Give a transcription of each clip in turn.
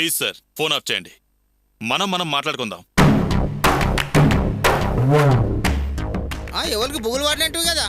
Please sir phone off చేయండి. మనం మాట్లాడుకుందాం. ఎవరికి బుగులు వాడినట్టు కదా,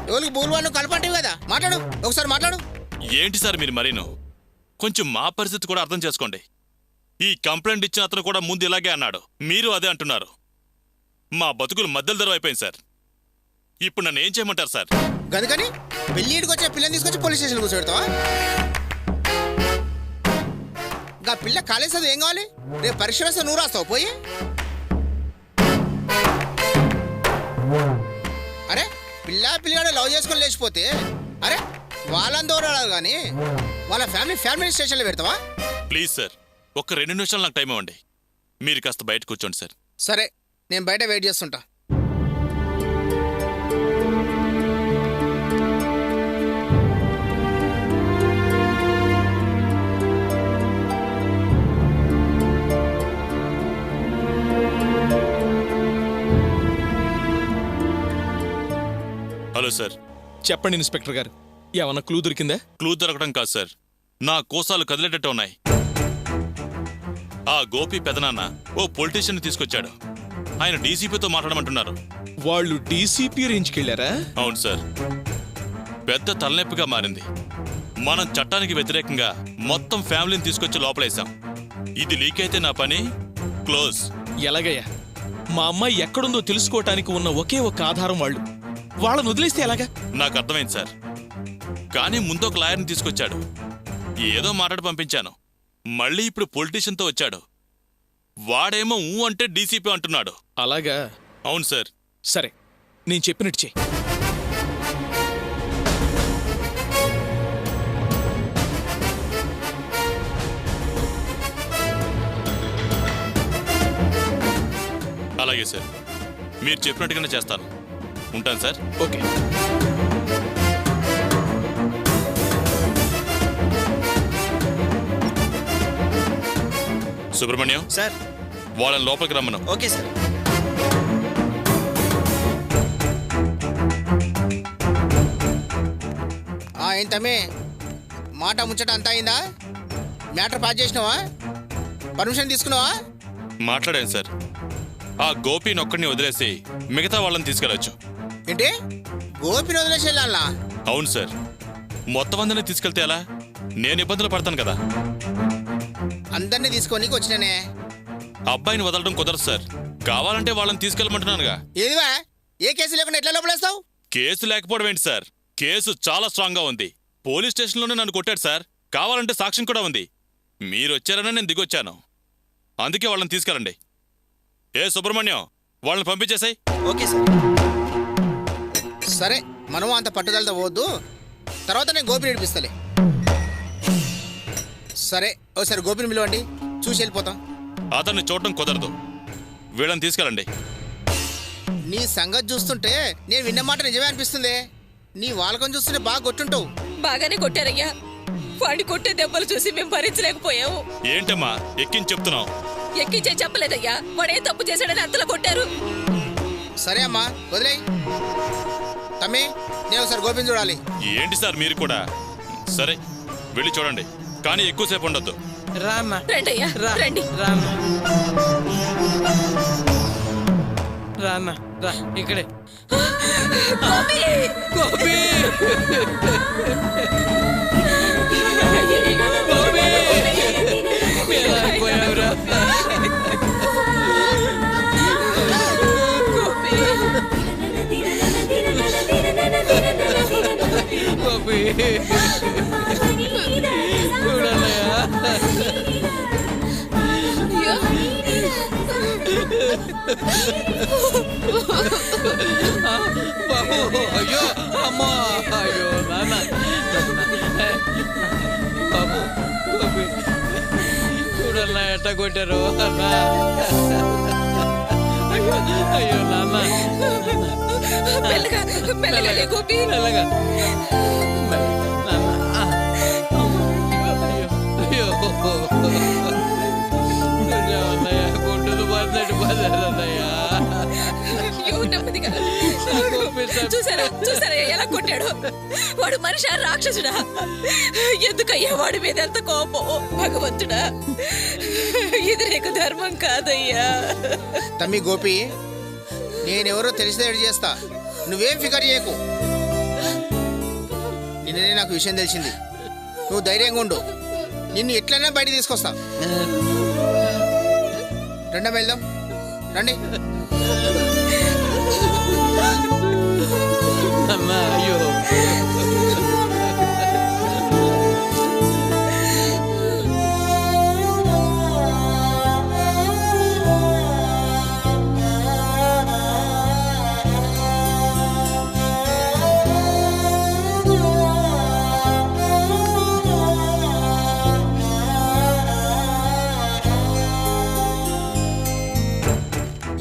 ఎవరికి బుగులు వాడిన కలపంటివి కదా. మాట్లాడు, ఒకసారి మాట్లాడు. ఏంటి సార్ మీరు మరీను? కొంచెం మా పరిస్థితి కూడా అర్థం చేసుకోండి. ఈ కంప్లైంట్ ఇచ్చిన అతను కూడా ముందు ఇలాగే అన్నాడు, మీరు అదే అంటున్నారు. మా బతుకులు మధ్యలో దూరం అయిపోయింది సార్. ఇప్పుడు నన్ను ఏం చేయమంటారు సార్? గనుకని పెళ్ళిడికి వచ్చే పిల్లని తీసుకొచ్చి పోలీస్ స్టేషన్ కూర్చోబెడతావా? గా పిల్ల కాలేజ్ చదువు ఏం కావాలి? రేపు పరీక్ష వేస్తే నువ్వు రాస్తావు పోయి. అరే పిల్లాడు లవ్ చేసుకొని లేచిపోతే అరే వాళ్ళని దూరాలి కానీ వాళ్ళ ఫ్యామిలీ స్టేషన్లో పెడతావా? ప్లీజ్ సార్ ఒక్క 2 నిమిషాలు నాకు టైం ఇవ్వండి. మీరు కాస్త బయట కూర్చోండి సార్. సరే నేను బయట వెయిట్ చేస్తుంటా. Hello sir. చెప్పండి ఇన్స్పెక్టర్ గారు, ఏమన్నా క్లూ దొరికిందా? క్లూ దొరకడం కాదు సార్, నా కోసాలు కదిలేటట్టు ఉన్నాయి. ఆ గోపి పెదనాన్న ఓ పొలిటీషియన్ తీసుకొచ్చాడు. ఆయన డీసీపీతో మాట్లాడమంటున్నారు. వాళ్ళు డీసీపీ రేంజ్కి వెళ్ళారా? అవును సార్. పెద్ద తలనొప్పిగా మారింది. మనం చట్టానికి వ్యతిరేకంగా మొత్తం ఫ్యామిలీని తీసుకొచ్చి లోపలేసాం. ఇది లీక్ అయితే నా పని క్లోజ్. ఎలాగయ్యా? మా అమ్మాయి ఎక్కడుందో తెలుసుకోవటానికి ఉన్న ఒకే ఒక ఆధారం వాళ్ళని వదిలేస్తే ఎలాగా? నాకు అర్థమైంది సార్, కానీ ముందు ఒక లాయర్ని తీసుకొచ్చాడు. ఏదో మాట్లాడి పంపించాను. మళ్ళీ ఇప్పుడు పొలిటీషియన్తో వచ్చాడు. వాడేమో ఊ అంటే డీసీపీ అంటున్నాడు. అలాగా? అవును సార్. సరే నేను చెప్పినట్టు చెయ్యి. అలాగే సార్, మీరు చెప్పినట్టుగానే చేస్తాను. ఉంటాను సార్. ఓకే. సుబ్రహ్మణ్యం సార్ వాళ్ళని లోపలికి రమ్మను. Okay sir. ఏంటమ్మే మాట ముచ్చట అంతా అయిందా? మ్యాటర్ పాస్ చేసినావా? పర్మిషన్ తీసుకున్నావా? మాట్లాడాను సార్. ఆ గోపిని ఒక్కడిని వదిలేసి మిగతా వాళ్ళని తీసుకెళ్ళచ్చు. ఏంటి గోపిని వదిలేసి వెళ్ళాలా? అవును సార్. మొత్తం అందరినీ తీసుకెళ్తే ఎలా? నేను ఇబ్బందులు పడతాను కదా. అందరినీ తీసుకోనికి వచ్చినానే. అబ్బాయిని వదలడం కుదరదు సార్. కావాలంటే వాళ్ళని తీసుకెళ్ళమంటున్నానుగా. ఏదివా? ఏ కేసు లేకుండా ఎట్లా లోపలేస్తావు? కేసు లేకపోవడం ఏంటి సార్? కేసు చాలా స్ట్రాంగ్ గా ఉంది. పోలీస్ స్టేషన్లోనే నన్ను కొట్టాడు సార్. కావాలంటే సాక్ష్యం కూడా ఉంది. మీరు వచ్చారనే నేను దిగొచ్చాను. అందుకే వాళ్ళని తీసుకెళ్ళండి. ఏ సుబ్రహ్మణ్యం వాళ్ళని పంపించేసాయి. Okay sir. సరే మనం అంత పట్టుదలతో పోవద్దు, తర్వాత నేను గోపిని నడిపిస్తలే. సరే ఒకసారి గోపిని పిలవండి, చూసి వెళ్ళిపోతాం. అతన్ని చూడటం కుదరదు. వీళ్ళని తీసుకెళ్ళండి. నీ సంగతి చూస్తుంటే నేను విన్న మాట నిజమే అనిపిస్తుంది. నీ వాళ్ళకం చూస్తుంటే బాగా కొట్టుంటావు. బాగానే కొట్టారయ్యా. వాడి కొట్టే దెబ్బలు చూసి మేము భరించలేకపోయాము. ఏంటమ్మా ఎక్కించి చెప్తున్నావు? ఎక్కించే చెప్పలేదయ్యా. వాడే తప్పు చేశాడని అంతలో కొట్టారు. సరే అమ్మా వదిలే. తమ్మి నేను ఒకసారి గోపిని చూడాలి. ఏంటి సార్ మీరు కూడా? సరే వెళ్ళి చూడండి, కానీ ఎక్కువసేపు ఉండొద్దు. రండయ్యా రండి. రాన్న రా ఇక్కడే. గోపి! గోపి! గోపి చూడన్నయ్యా. బాబు అయ్యో అమ్మా అయ్యో నాన్న బాబు గోపి చూడన్నా ఎట్ట కొట్టారు అన్నా. అయ్యో అయ్యో నాన్న మెల్లగా మెల్లగా గోపి. మెల్లగా నాన్న. అయ్యో అన్నయ్య కొట్టును పడినట్టు పదారన్నయ్యా. నెమ్మదిగా. చూసారా చూసారా ఎలా కొట్టాడు? వాడు మనిషి రాక్షసుడా? ఎందుకయ్యా వాడి మీద ఎంత కోపం? భగవంతుడా, ఇది నీకు ధర్మం కాదయ్యా. తమ్మి గోపి, నేనెవరో తెలిసేది చేస్తా, నువ్వేం ఫికర్ చేయకు. నిన్ననే నాకు విషయం తెలిసింది. నువ్వు ధైర్యంగా ఉండు, నిన్ను ఎట్లయినా బయటికి తీసుకొస్తా. రెండమ్మ వెళ్దాం, రండి. అన్నా అయ్యో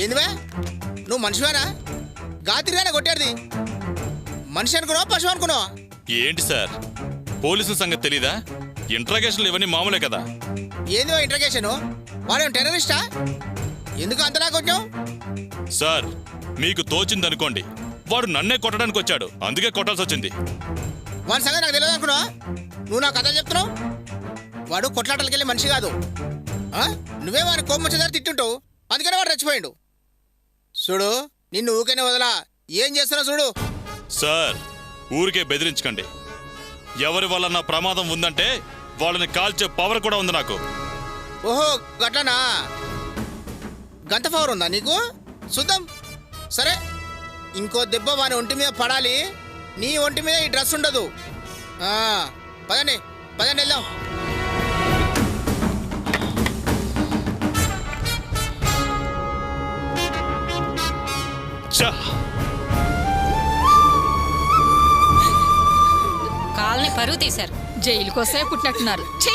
ఏందివే, నువ్వు మనిషివేనా? గాతిరిగానే కొట్టాడుది. మనిషి అనుకున్నావా, పశువు అనుకున్నావా? ఏంటి సార్, పోలీసుల సంగతి తెలీదా? ఇంట్రాగేషన్లు ఇవన్నీ మామూలే కదా. ఏందివా ఇంట్రగేషను? వాడేం టెర్రరిస్టా? ఎందుకు అంతలా కొంచెం? సార్, మీకు తోచిందనుకోండి, వాడు నన్నే కొట్టడానికి వచ్చాడు, అందుకే కొట్టాల్సి వచ్చింది. వాడి సంగతి నాకు తెలియదు అనుకున్నావా? నువ్వు నా కథలు చెప్తున్నావు. వాడు కొట్లాటలకెళ్ళి మనిషి కాదు. నువ్వే వాడిని కోపం వచ్చేదారి తిట్టుంటావు, అందుకనే వాడు రెచ్చిపోయిండు. చూడు, నిన్ను ఊకనే వదలా. ఏం చేస్తున్నావు చూడు. సార్, ఊరికే బెదిరించకండి. ఎవరి వల్ల నా ప్రమాదం ఉందంటే వాళ్ళని కాల్చే పవర్ కూడా ఉంది నాకు. ఓహో గట్లనా? గంట పవర్ ఉందా నీకు? చూద్దాం. సరే, ఇంకో దెబ్బ వాని ఒంటి మీద పడాలి, నీ ఒంటి మీద ఈ డ్రెస్ ఉండదు. పదండి పదండి వెళ్దాం. కాల్ని పరువు తీశారు. జైలు కోసమే పుట్టినట్టున్నారు. ఛీ!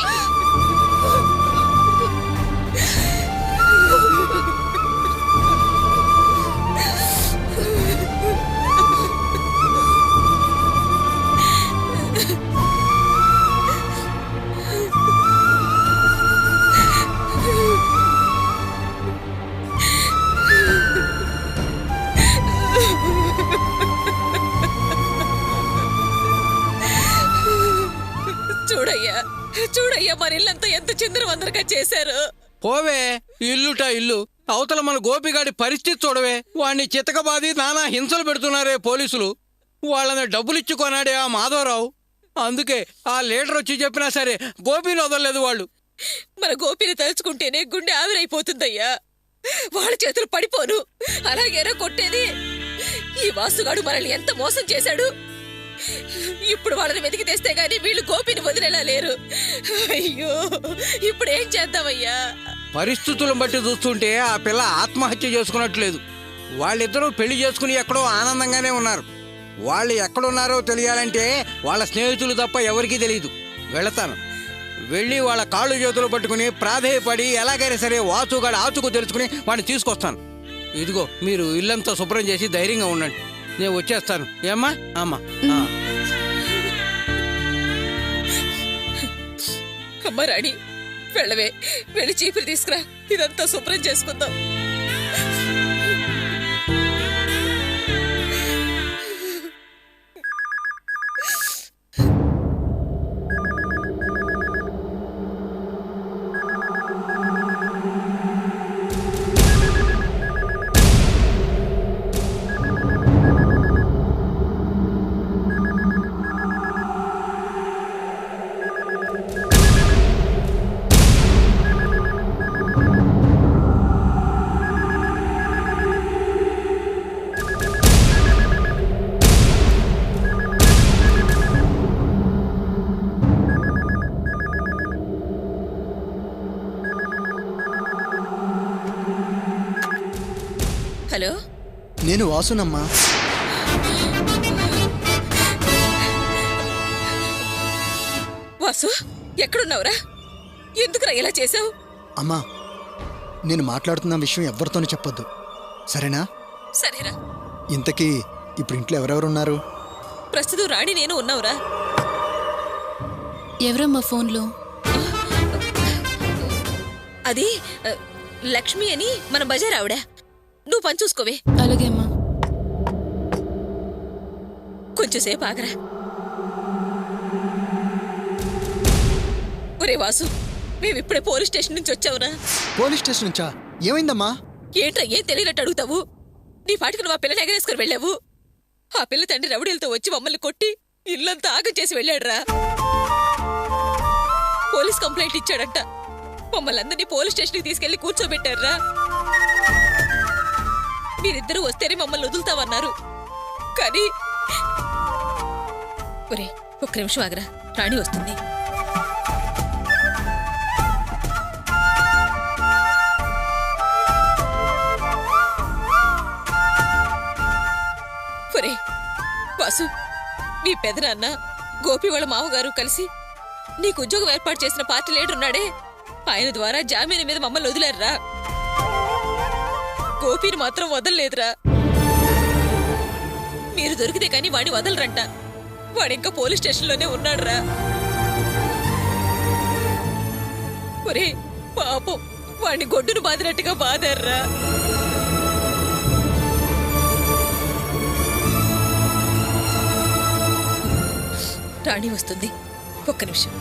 చూడయ్యా మన ఇల్లంతా ఎంత చిందరవందరగా చేశారు. పోవే, ఇల్లుట ఇల్లు. అవతల మన గోపిగాడి పరిస్థితి చూడవే. వాణ్ణి చితకబాది నానా హింసలు పెడుతున్నారే పోలీసులు. వాళ్ళని డబ్బులిచ్చి కొనాడే ఆ మాధవరావు. అందుకే ఆ లీడర్ వచ్చి చెప్పినా సరే గోపిని వదలలేదు వాళ్ళు. మన గోపిని తలుచుకుంటేనే గుండె ఆవిరైపోతుందయ్యా. వాళ్ళ చేతులు పడిపోను, అలాగేనా కొట్టేది? ఈ వాసుగాడు మనల్ని ఎంత మోసం చేశాడు. ఇప్పుడు వాళ్ళని వెతికి తెస్తే గానీ వీళ్ళు గోపిని వదిలేలా లేరు. అయ్యో, ఇప్పుడు ఏం చేద్దామయ్యా? పరిస్థితులను బట్టి చూస్తుంటే ఆ పిల్ల ఆత్మహత్య చేసుకున్నట్లేదు. వాళ్ళిద్దరూ పెళ్లి చేసుకుని ఎక్కడో ఆనందంగానే ఉన్నారు. వాళ్ళు ఎక్కడున్నారో తెలియాలంటే వాళ్ళ స్నేహితులు తప్ప ఎవరికీ తెలియదు. వెళతాను, వెళ్ళి వాళ్ళ కాళ్ళు చేతులు పట్టుకుని ప్రాధేయపడి ఎలాగైనా సరే వాసుగాడు ఆచుకు తెలుసుకుని వాడిని తీసుకొస్తాను. ఇదిగో, మీరు ఇల్లంతా శుభ్రం చేసి ధైర్యంగా ఉండండి. నేను వచ్చేస్తాను. ఏమ్మా? అమ్మా. అమ్మ రాణి, వెళ్ళవే, వెళ్ళి చీపురు తీసుకురా, ఇదంతా శుభ్రం చేసుకుందాం. హలో, నేను వాసునమ్మా. వాసు, ఎక్కడున్నావురా? ఎందుకురా ఇలా చేసావు? అమ్మా, నేను మాట్లాడుతున్న విషయం ఎవరితోనూ చెప్పొద్దు, సరేనా? సరేరా. ఇంతకీ ఇప్పుడు ఇంట్లో ఎవరెవరున్నారు? ప్రస్తుతం రాణి నేను ఉన్నావురా. ఎవరమ్మా ఫోన్లో? అది లక్ష్మి అని మన బజార్ ఆవిడ. నువ్వు పని చూసుకోవే. అలాగే అమ్మా. కొంచెంసేపు ఆగరా. ఒరే వాసు, మేమిప్పుడే పోలీస్ స్టేషన్ నుంచి వచ్చావురా. పోలీస్ స్టేషన్ నుంచా? ఏమైందమ్మా? ఏంట్రా ఏం తెలియనట్టు అడుగుతావు? నీ పాటికి నువ్వు ఆ పిల్లని ఎగరేసుకుని వెళ్ళావు. ఆ పిల్ల తండ్రి రౌడీలతో వచ్చి మమ్మల్ని కొట్టి ఇల్లంతా ఆగం చేసి వెళ్ళాడురా. Police complaint ఇచ్చాడంట. మమ్మల్ని అందరినీ పోలీస్ స్టేషన్కి తీసుకెళ్లి కూర్చోబెట్టారురా. మీరిద్దరూ వస్తేనే మమ్మల్ని వదులుతామన్నారు. కానీ ఒరే, ఒక్క నిమిషం ఆగరా, రాణి వస్తుంది. ఒరే వాసు, మీ పెదనాన్న గోపి వాళ్ళ మామగారు కలిసి నీకు ఉద్యోగం ఏర్పాటు చేసిన పార్టీ లీడర్ ఉన్నాడే, ఆయన ద్వారా జామీను మీద మమ్మల్ని వదిలేరురా. గోపిని మాత్రం వదలలేదురా. మీరు దొరికితే కానీ వాడిని వదలరంట. వాడింకా పోలీస్ స్టేషన్లోనే ఉన్నాడురా. ఒరే పాపం, వాడిని గొడ్డును బాదినట్టుగా బాదారురా. రాణి వస్తుంది, ఒక్క నిమిషం.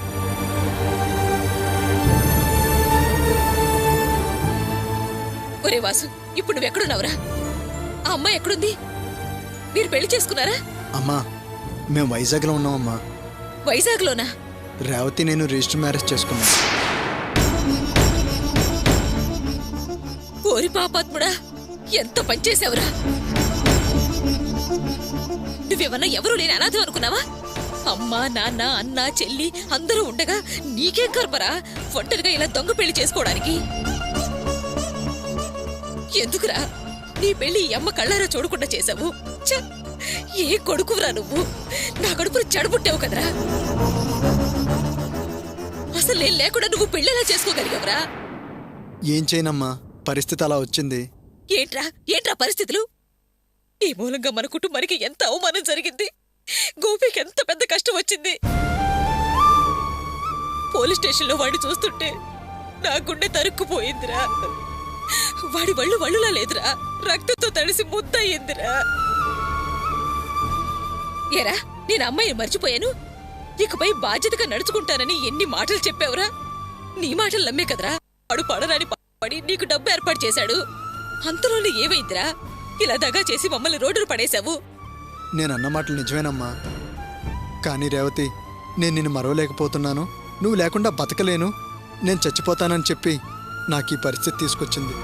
ఒరే వాసు, ఇప్పుడు నువ్వెక్కడున్నావురా? ఆ అమ్మాయి ఎక్కడుంది? మీరు పెళ్లి చేసుకున్నారా? అమ్మా, మేము వైజాగ్లో ఉన్నామమ్మా. వైజాగ్లోనా? రేవతి నేను రిజిస్టర్ మ్యారేజ్ చేసుకున్నాం. ఓరి పాపాత్ముడా, ఎంత పనిచేసావురా! నువ్వేమన్నా ఎవరూ లేని అనాథం అనుకున్నావా? అమ్మా, నాన్న, అన్న, చెల్లి అందరూ ఉండగా నీకేం కర్మరా ఒంటరిగా ఇలా దొంగ పెళ్లి చేసుకోవడానికి? ఎందుకురా నీ పెళ్లి ఈ అమ్మ కళ్ళారా చూడకుండా చేశావు? ఛ! ఏ కొడుకురా నువ్వు? నా కడుపును చెడబుట్టావు కదరా. అసలు నేను లేకుండా నువ్వు పెళ్లిలా చేసుకోగలిగావురా? ఏం చేయనమ్మా, పరిస్థితి అలా వచ్చింది. ఏంట్రా ఏంట్రా పరిస్థితులు? ఈ మూలంగా మన కుటుంబానికి ఎంత అవమానం జరిగింది. గోపికి ఎంత పెద్ద కష్టం వచ్చింది. పోలీస్ స్టేషన్లో వాడిని చూస్తుంటే నా గుండె తరుక్కుపోయిందిరా. వాడి వళ్ళులా లేదురా, రక్తంతో తడిసి ముద్దయిందిరా. ఏరా, నేను అమ్మాయిని మర్చిపోయాను, ఇకపై బాధ్యతగా నడుచుకుంటానని ఎన్ని మాటలు చెప్పావురా? నీ మాటలు నమ్మే కదరా వాడు పడరాని పడి నీకు డబ్బు ఏర్పాటు చేశాడు. అంతలోనే ఏమైందిరా? ఇలా దగా చేసి మమ్మల్ని రోడ్డును పడేశావు. నేను అన్న మాటలు నిజమేనమ్మా, కానీ రేవతి, నేను నిన్ను మరవలేకపోతున్నాను. నువ్వు లేకుండా బతకలేను, నేను చచ్చిపోతానని చెప్పి నాకు ఈ పరిస్థితి తీసుకొచ్చింది.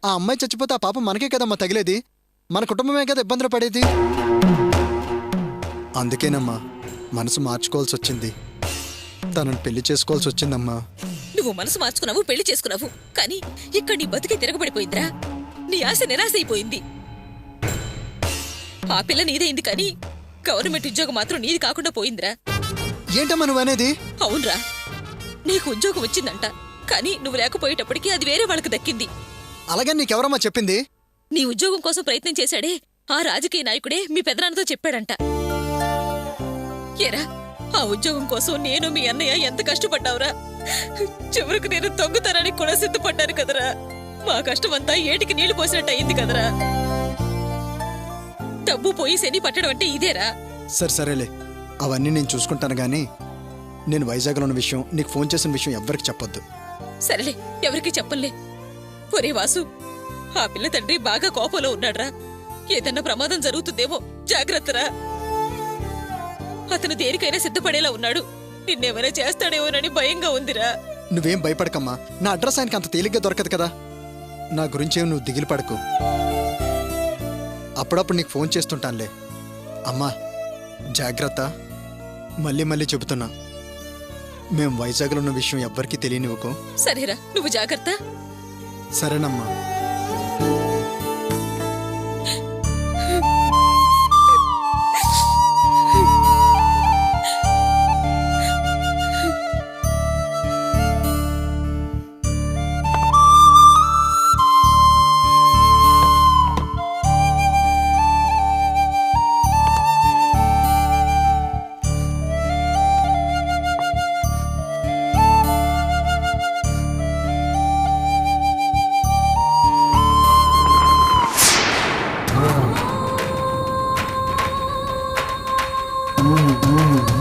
ఆ అమ్మాయి చచ్చిపోతే ఆ పాపం మనకే కదమ్మా తగిలేది, మన కుటుంబమే కదా ఇబ్బందులు పడేది. అందుకేనమ్మా మనసు మార్చుకోవాల్సి వచ్చింది, తనను పెళ్లి చేసుకోవాల్సి వచ్చిందమ్మా. నువ్వు మనసు మార్చుకున్నావు, పెళ్లి చేసుకున్నావు, కానీ ఇక్కడ నీ బతికే తిరగబడిపోయిందిరా. నీ ఆశ నిరాశ అయిపోయింది. ఆ పిల్ల నీదైంది, కానీ గవర్నమెంట్ ఉద్యోగం మాత్రం నీది కాకుండా పోయిందిరా. ఏంటమ్మా నువ్వు అనేది? అవునరా, నీకు ఉద్యోగం వచ్చిందంట, కానీ నువ్వు లేకపోయేటప్పటికీ అది వేరే వాళ్ళకి దక్కింది. అలాగే నీకెవరమ్మా చెప్పింది? నీ ఉద్యోగం కోసం ప్రయత్నం చేశాడే ఆ రాజకీయ నాయకుడే మీ పెదనాన్నతో చెప్పాడంట. ఏరా, ఆ ఉద్యోగం కోసం నేను మీ అన్నయ్య ఎంత కష్టపడ్డావురా. చివరికి నేను దొంగతనానికి కూడా సిద్ధపడ్డాను కదరా. మా కష్టమంతా ఏటికి నీళ్లు పోసినట్టు అయింది కదరా. డబ్బు పోయి శని పట్టడం అంటే ఇదేరా? సరేలే, అవన్నీ నేను చూసుకుంటాను, కానీ నేను వైజాగ్లో ఉన్న విషయం, నీకు ఫోన్ చేసిన విషయం ఎవ్వరికి చెప్పొద్దు. సరేలే, ఎవరికి చెప్పలే. ఒరే వాసు, ఆ పిల్ల తండ్రి బాగా కోపంలో ఉన్నాడ్రా. ఏదన్నా ప్రమాదం జరుగుతుందేమో, జాగ్రత్తరా. అతను దేనికైనా సిద్ధపడేలా ఉన్నాడు. నిన్నేమైనా చేస్తాడేమోనని భయంగా ఉందిరా. నువ్వేం భయపడకమ్మా, నా అడ్రస్ ఆయనకి అంత తేలిగ్గా దొరకదు కదా. నా గురించేం నువ్వు దిగులు పడకు, అప్పుడప్పుడు నీకు ఫోన్ చేస్తుంటానులే. అమ్మా జాగ్రత్త, మళ్ళీ చెబుతున్నా, మేం వైజాగ్లో ఉన్న విషయం ఎవ్వరికీ తెలియనివ్వకు. సరేరా, నువ్వు జాగ్రత్త. సరేనమ్మా. ఆ